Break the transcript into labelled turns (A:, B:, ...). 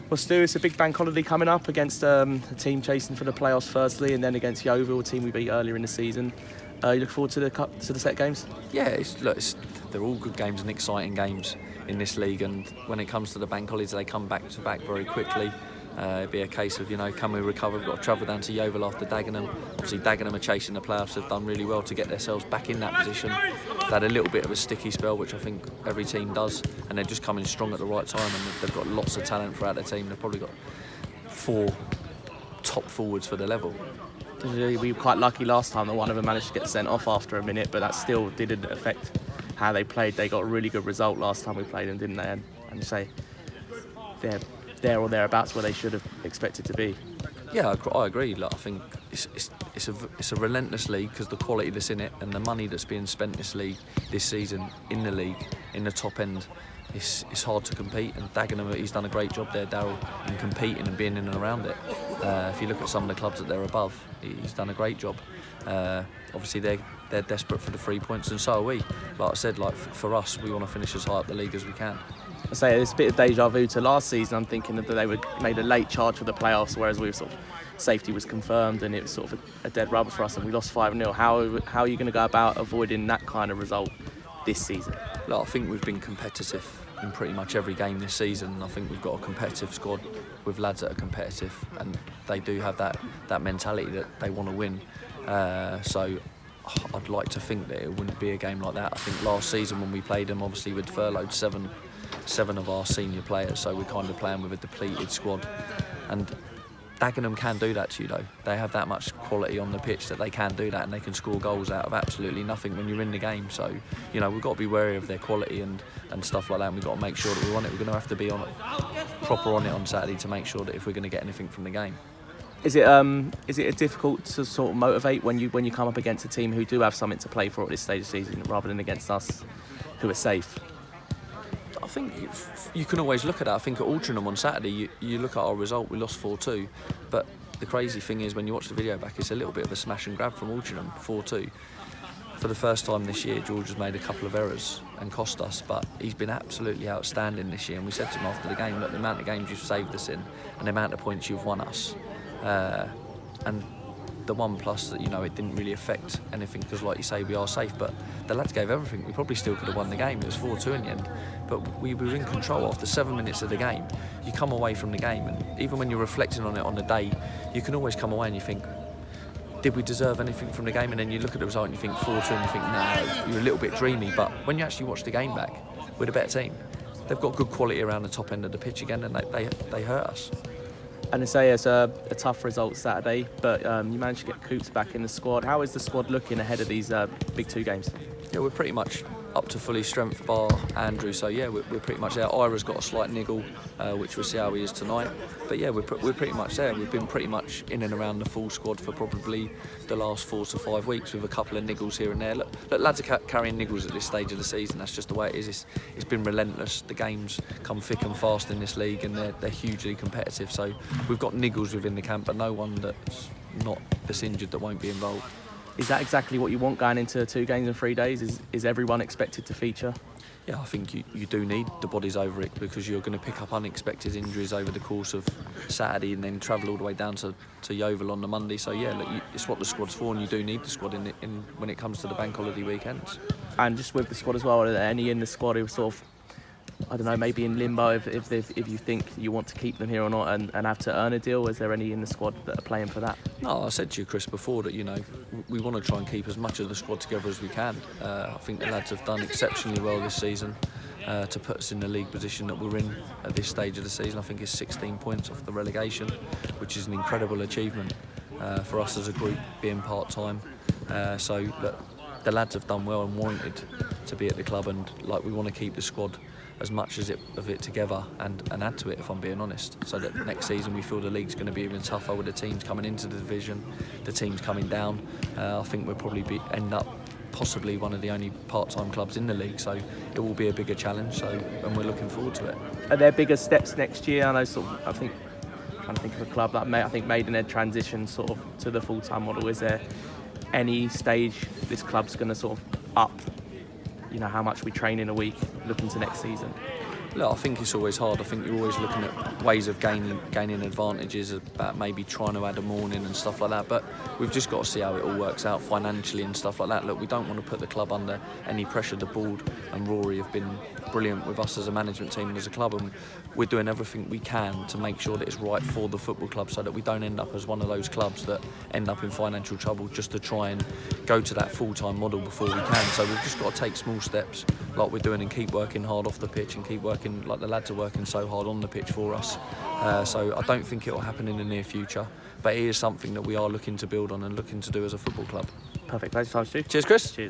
A: Well, Stu, it's a big bank holiday coming up against a team chasing for the playoffs firstly, and then against Yeovil, a team we beat earlier in the season. You look forward to the set games?
B: Yeah, they're all good games and exciting games in this league, and when it comes to the bank holidays, they come back to back very quickly. It'd be a case of, can we recover? We've got to travel down to Yeovil after Dagenham. Obviously, Dagenham are chasing the playoffs, have done really well to get themselves back in that position. They had a little bit of a sticky spell, which I think every team does, and they're just coming strong at the right time, and they've got lots of talent throughout their team. They've probably got 4 top forwards for the level.
A: We were quite lucky last time that one of them managed to get sent off after a minute, but that still didn't affect how they played. They got a really good result last time we played them, didn't they? And you say they're there or thereabouts where they should have expected to be.
B: Yeah, I agree. I think it's a relentless league because the quality that's in it and the money that's being spent this season in the league, in the top end, it's hard to compete. And Dagenham, he's done a great job there, Daryl, in competing and being in and around it. If you look at some of the clubs that they're above, he's done a great job. Obviously, they're desperate for the 3 points, and so are we. Like I said, for us, we want to finish as high up the league as we can.
A: I say it's a bit of deja vu to last season. I'm thinking that they made a late charge for the playoffs, whereas we were sort of safety was confirmed and it was sort of a dead rubber for us, and we lost 5-0. How are you going to go about avoiding that kind of result this season?
B: Look, I think we've been competitive in pretty much every game this season. I think we've got a competitive squad with lads that are competitive, and they do have that mentality that they want to win. So I'd like to think that it wouldn't be a game like that. I think last season when we played them, obviously we'd furloughed seven of our senior players, so we're kind of playing with a depleted squad. And Dagenham can do that to you, though. They have that much quality on the pitch that they can do that, and they can score goals out of absolutely nothing when you're in the game. So, we've got to be wary of their quality and stuff like that, and we've got to make sure that we're on it. We're going to have to be proper on it on Saturday to make sure that if we're going to get anything from the game.
A: Is it difficult to sort of motivate when you come up against a team who do have something to play for at this stage of the season, rather than against us, who are safe?
B: I think you can always look at that. I think at Altrincham on Saturday, you look at our result, we lost 4-2, but the crazy thing is when you watch the video back, it's a little bit of a smash and grab from Altrincham, 4-2. For the first time this year, George has made a couple of errors and cost us, but he's been absolutely outstanding this year, and we said to him after the game, look, the amount of games you've saved us in and the amount of points you've won us, and the 1+ that it didn't really affect anything because, like you say, we are safe, but the lads gave everything. We probably still could have won the game. It was 4-2 in the end, but we were in control. After 7 minutes of the game, you come away from the game, and even when you're reflecting on it on the day, you can always come away and you think, did we deserve anything from the game? And then you look at the result and you think 4-2 and you think, no, you're a little bit dreamy. But when you actually watch the game back, we're a better team. They've got good quality around the top end of the pitch again, and they hurt us.
A: And I say it's a tough result Saturday, but you managed to get Coops back in the squad. How is the squad looking ahead of these big 2 games? Yeah,
B: we're pretty much up to fully strength bar Andrew, so yeah, we're pretty much there. Ira's got a slight niggle, which we'll see how he is tonight. But yeah, we're pretty much there. We've been pretty much in and around the full squad for probably the last 4 to 5 weeks, with a couple of niggles here and there. Look, lads are carrying niggles at this stage of the season. That's just the way it is. It's been relentless. The games come thick and fast in this league, and they're hugely competitive. So we've got niggles within the camp, but no one that's injured that won't be involved.
A: Is that exactly what you want going into 2 games in 3 days? Is everyone expected to feature?
B: Yeah, I think you do need the bodies over it, because you're going to pick up unexpected injuries over the course of Saturday and then travel all the way down to Yeovil on the Monday. So yeah, look, it's what the squad's for, and you do need the squad in when it comes to the bank holiday weekends.
A: And just with the squad as well, are there any in the squad who sort of, I don't know, maybe in limbo if you think you want to keep them here or not and have to earn a deal? Is there any in the squad that are playing for that?
B: No, I said to you, Chris, before that we want to try and keep as much of the squad together as we can. I think the lads have done exceptionally well this season to put us in the league position that we're in at this stage of the season. I think it's 16 points off the relegation, which is an incredible achievement for us as a group, being part-time. So look, the lads have done well and warranted to be at the club, and we want to keep the squad as much of it together and add to it, if I'm being honest, so that next season we feel the league's going to be even tougher with the teams coming into the division, the teams coming down. I think we'll probably end up possibly one of the only part-time clubs in the league, so it will be a bigger challenge, and we're looking forward to it.
A: Are there bigger steps next year? I know I'm trying to think of a club that I think Maidenhead transition sort of to the full-time model. Is there any stage this club's going to sort of up how much we train in a week looking to next season?
B: Look, I think it's always hard. I think you're always looking at ways of gaining advantages, about maybe trying to add a morning and stuff like that. But we've just got to see how it all works out financially and stuff like that. Look, we don't want to put the club under any pressure. The board and Rory have been brilliant with us as a management team and as a club, and we're doing everything we can to make sure that it's right for the football club, so that we don't end up as one of those clubs that end up in financial trouble just to try and go to that full-time model before we can. So we've just got to take small steps like we're doing and keep working hard off the pitch and keep working like the lads are working so hard on the pitch for us. So I don't think it will happen in the near future, but it is something that we are looking to build on and looking to do as a football club.
A: Perfect. Thanks, Stu.
B: Cheers, Chris.
A: Cheers.